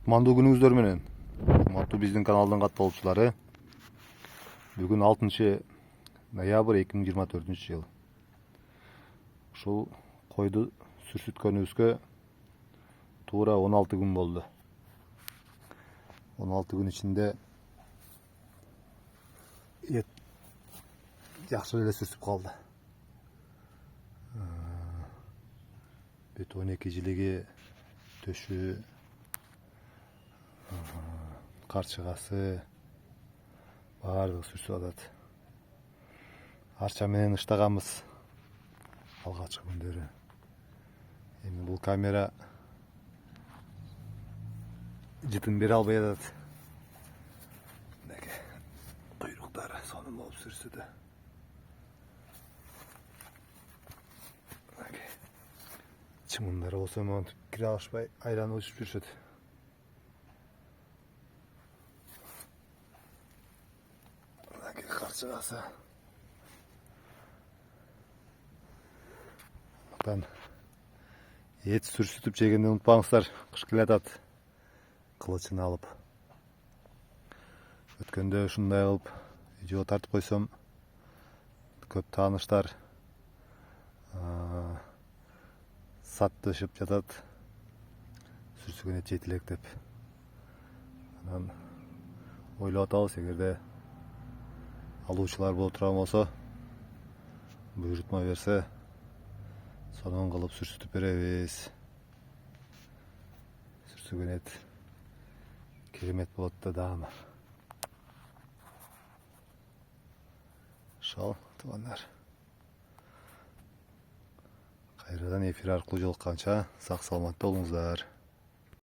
Kutmandуу günүңүздөр менен. Урматтуу биздин каналдын катталуучулары. Бүгүн 6-ноябрь 2024 жыл. Ушул койду сүрсүткөнүбүзгө туура 16 күн болду. 16 күн ичинде жакшы эле сүрсүп калды. Бүт 12 жилиги, төшү, карчыгасы баардыгы сүрсүп атат. Арча менен ыштаганбыз алгачкы күндөрү. Эми бул камера жытын бере албай атат. Куйруктары сонун болуп сүрсүдө. Чымындары болсо монтип кире алышпай айланып учуп жүрүшөт. Карчыгасы. Эт сүрсүтүп жегенди унутпаңыздар. Кыш келатат. Кылычын алып. Өткөндө ушундай кылып видео тартып койсом, көп тааныштар саттышып жатат. Сүрсүгөн эт жейт элек деп. Анан ойлоп атабыз, эгерде алуучулар боло турган болсо, буйрутма берсе, сонун кылып сүрсүтүп беребиз. Сүрсүгөн эт керемет болот да даама. Ошол туугандар. Кайрадан эфир аркылуу жолукканча сак саламатта болуңуздар.